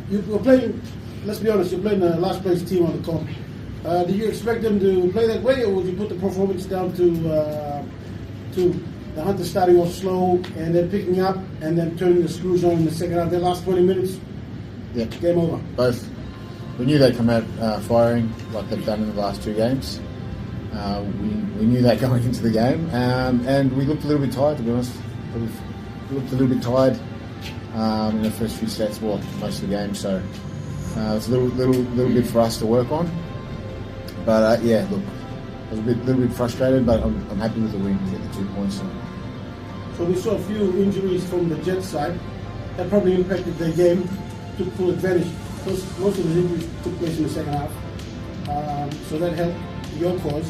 You're playing, let's be honest, you're playing the last place team on the comp. Did you expect them to play that way, or would you put the performance down to the Hunters starting off slow and then picking up and then turning the screws on in the second half? The last 20 minutes, yeah, game over. Both. We knew they'd come out firing like they've done in the last two games. We knew that going into the game, and we looked a little bit tired, to be honest. We looked a little bit tired in the first few sets, well, most of the game. So it's a little bit for us to work on. But yeah, look, I was a little bit frustrated, but I'm happy with the win. We get the 2 points. So we saw a few injuries from the Jets side that probably impacted their game to full advantage. Most of the injuries took place in the second half, so that helped your cause.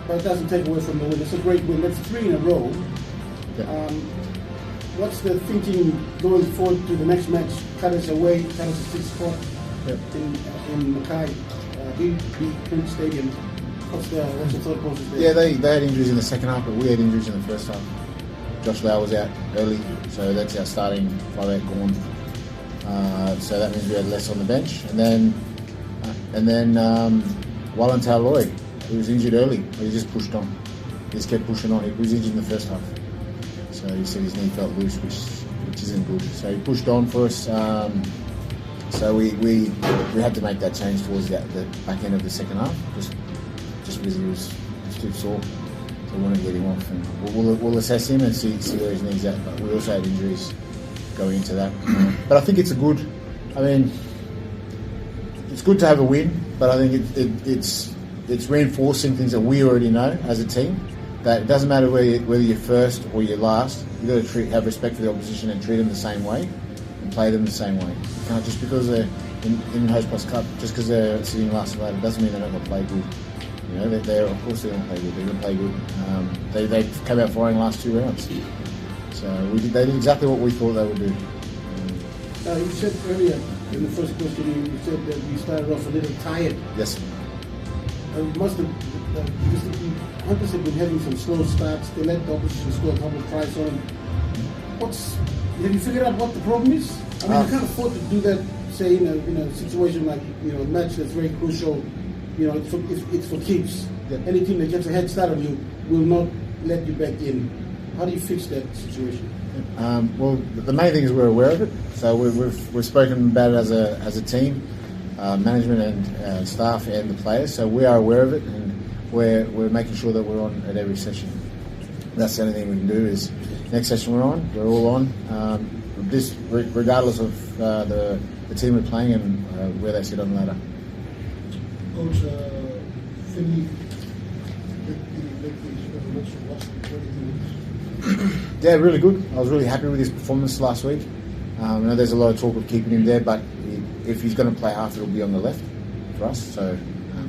But it doesn't take away from the win. It's a great win. That's 3 in a row. Yeah. What's the thinking going forward to the next match? Cut us away, cut us a 6th spot in Mackay, Prince Stadium. What's the thought process there? Yeah, they had injuries in the second half, but we had injuries in the first half. Josh Lau was out early, so that's our starting 5'8" gone. So that means we had less on the bench, and then Wallen Tauloi, he was injured early, but he just pushed on. He just kept pushing on. He was injured in the first half, so he said his knee felt loose, which isn't good. So he pushed on for us. So we had to make that change towards the back end of the second half, just because he was too sore. So we want to get him off, and we'll assess him and see where his knee's at. But we also had injuries going into that. But I think it's it's good to have a win, but I think it's reinforcing things that we already know as a team. That it doesn't matter whether you're first or you're last. You've got to have respect for the opposition and treat them the same way and play them the same way. You can't, just because they're in Host Plus Cup, just because they're sitting last and later, doesn't mean they're not going to play good. You know, they're of course they're going to play good. They're going to play good. They came out firing last 2 rounds. So they did exactly what we thought they would do. You said earlier in the first question, you said that we started off a little tired. Yes. Must have because the Hunters have been having some slow starts. They let the opposition score a couple of tries on them. Have you figured out what the problem is? I mean, you can't afford to do that. Say in a situation like a match that's very crucial. It's for keeps. Yeah. Any team that gets a head start on you will not let you back in. How do you fix that situation? Well, the main thing is we're aware of it. So we've spoken about it as a team, management and staff and the players. So we are aware of it, and we're making sure that we're on at every session. That's the only thing we can do. Is next session we're all on. This regardless of the team we're playing and where they sit on the ladder. Coach, Finley, yeah, really good. I was really happy with his performance last week. I know there's a lot of talk of keeping him there, but if he's going to play half, it'll be on the left for us. So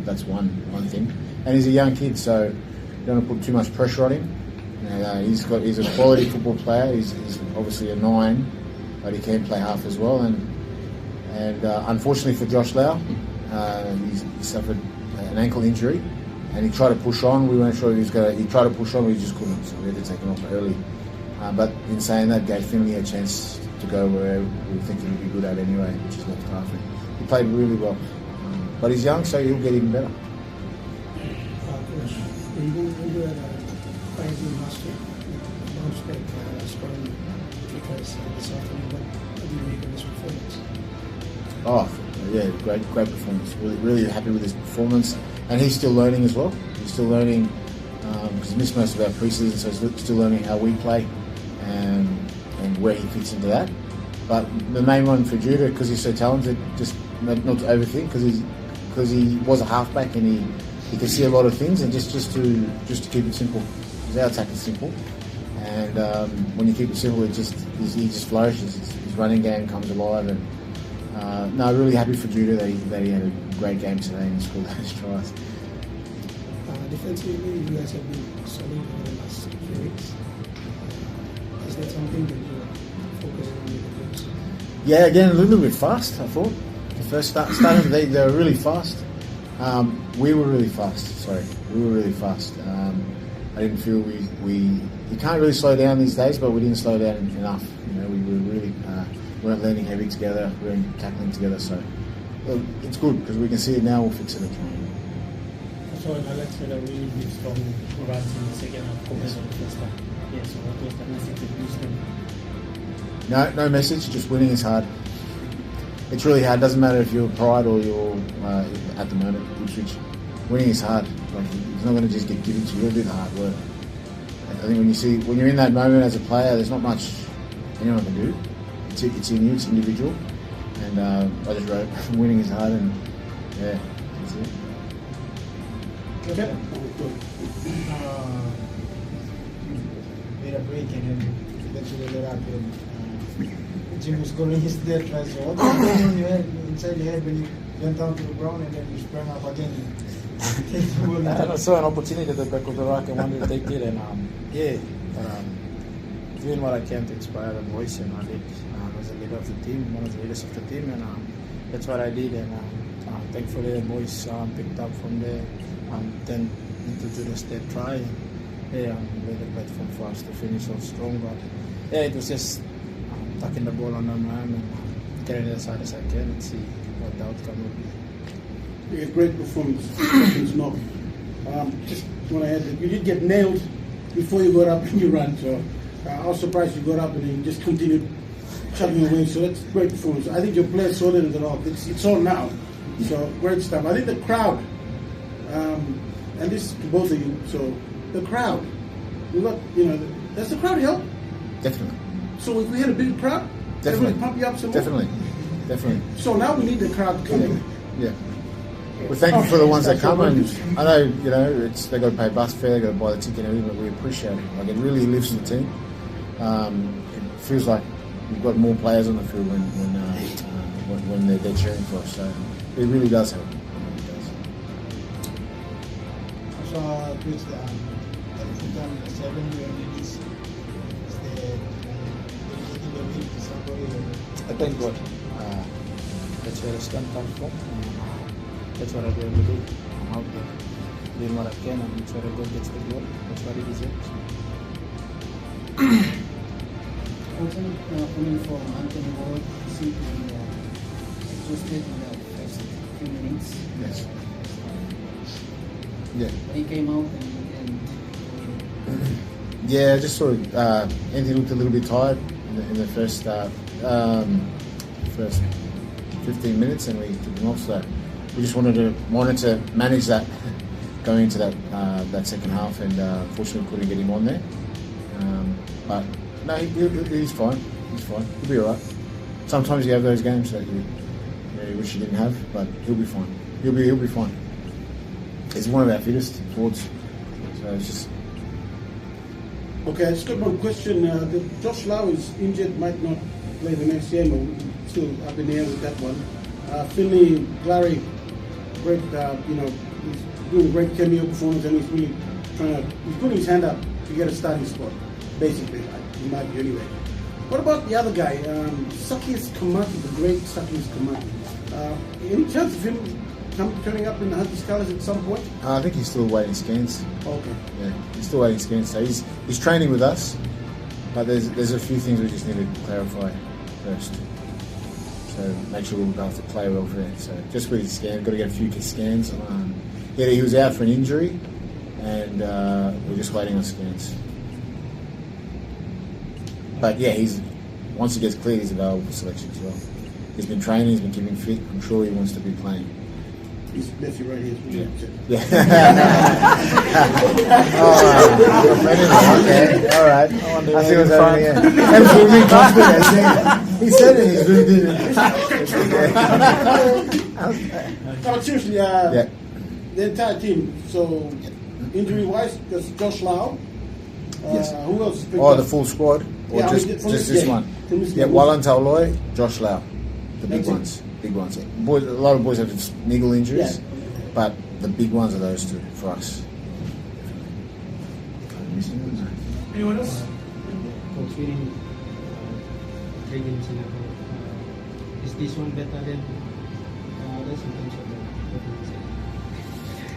that's one thing. And he's a young kid, so you don't want to put too much pressure on him. He's a quality football player. He's obviously a 9, but he can play half as well. And unfortunately for Josh Lau, he suffered an ankle injury, and he tried to push on. We weren't sure he was going to. He tried to push on, but he just couldn't. So we had to take him off early. But in saying that, gave Finley a chance to go where we think he would be good at anyway, which is left half. He played really well, but he's young, so he'll get even better. Coach, you were playing last week. Bounce back scoring because this afternoon. What do you make of this performance? Oh, yeah, great performance. Really happy with his performance, and he's still learning as well. He's still learning because he missed most of our pre-season, so he's still learning how we play and where he fits into that. But the main one for Judah, because he's so talented, just not to overthink, because he was a halfback and he can see a lot of things, and just to keep it simple. Because our attack is simple, and when you keep it simple, he just flourishes. His running game comes alive, and really happy for Judah that he had a great game today and scored those tries. Defensively, you guys have been solid over the last few weeks. Is that something that you're focusing on with the games? Yeah, again, a little bit fast, I thought. The first start of the day, they were really fast. We were really fast, I didn't feel you can't really slow down these days, but we didn't slow down enough. We were really weren't landing heavy together, we weren't tackling together. So it's good because we can see it now. We'll fix it at training. So Alex had a really big strong runs in the second half compared to the first half. Yeah, so what was the message to boost them? No message. Just winning is hard. It's really hard. Doesn't matter if you're Pride or you're at the moment Ipswich. Winning is hard. Like, it's not going to just get given to you. You'll do the hard work. I think when you're in that moment as a player, there's not much anyone can do. It's in you. It's individual. And I just wrote, winning is hard, and yeah, that's it. Okay. Made a break and then eventually let out. Jim was scoring his death try. So what was going on inside your head when you went down to the ground and then you sprang up again? I saw an opportunity at the back of the rack and wanted to take it, and doing what I can to inspire the boys, and I did. As a leader of the team, one of the leaders of the team, and that's what I did. And thankfully, the boys picked up from there. Then into the step try. Laid the platform for us to finish off strong. But it was just tucking the ball on the man and carrying it as hard as I can and see what the outcome would be. Yeah, great performance. It's not. Just want to add that you did get nailed before you got up and you ran. So I was surprised you got up and then you just continued chugging away. So that's great performance. I think your players saw it all. It's all now. So great stuff. I think the crowd, and this is to both of you. So the crowd, does the crowd help? Definitely. So if we had a big crowd, Definitely. Everybody pump you up some more? Definitely. So now we need the crowd to come in. Yeah. We're thankful for the ones that come, and I know they got to pay bus fare, they got to buy the ticket and everything, but we appreciate it. Like, it really lifts the team. It feels like we've got more players on the field when they're cheering for us. So it really does help. So Chris, the 7 is the win to somebody. I thank God. That's where the strength comes from. That's what I do every day. I'm out there doing what I can, and that's where God gets the glory. That's what He deserves. Coming from Anthony Ward, simply adjusted in the first few minutes. Yes. Yeah. He came out and Yeah, I just sort of Anthony looked a little bit tired in the first 15 minutes, and we took him off. So we just wanted to manage that going into that second half, and fortunately couldn't get him on there. But no, he's fine. He's fine. He'll be all right. Sometimes you have those games that you wish you didn't have, but he'll be fine. He'll be fine. He's one of our fittest forwards, so it's just. Okay, I just got one question. Josh Lau is injured, might not play the next game, but still up in the air with that one. Finley Glary, great, he's doing a great cameo performance, and he's really he's putting his hand up to get a starting spot, basically, in my view anyway. What about the other guy, Sakis Kamaki, the great Sakis Kamaki? Any chance of him turning up in the Hunters colours at some point? I think he's still waiting scans. Okay. Yeah, he's still waiting scans. So he's training with us, but there's a few things we just need to clarify first. So make sure we look after player welfare. So just with his scan, got to get a few scans. He was out for an injury, and we're just waiting on scans. But yeah, once he gets cleared, he's available for selection as well. He's been training, he's been keeping fit. I'm sure he wants to be playing. He's Messi right here. Yeah. Okay, all right. I see what's happening here. Absolutely confident. He said it. He's really did it. No, seriously, the entire team. So, injury-wise, there's Josh Lau. Yes. Who else? The full squad, or just this one? Yeah, Wallan Tauloi, Josh Lau, the big ones. Big ones. Boys, a lot of boys have niggle injuries, but the big ones are those two for us. Anyone else? Coach winning 3 games in a row. Is this one better than others in terms of the performance?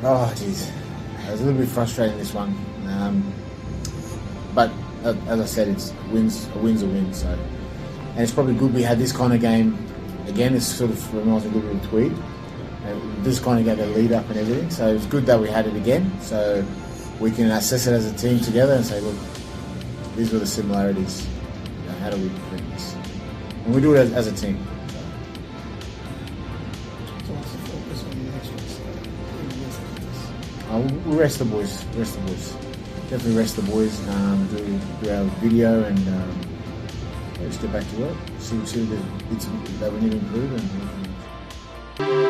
Oh, jeez. I was a little bit frustrated in this one. But as I said, a win's a win. So and it's probably good we had this kind of game again. It sort of reminds me a little bit of Tweed. This kind of gave a lead up and everything, so it's good that we had it again, so we can assess it as a team together and say, look, these were the similarities. How do we prevent this? And we do it as a team. So what's the focus on the next one? We'll rest the boys. Definitely rest the boys. Do our video and just get back to work. See the bits that we need to improve. And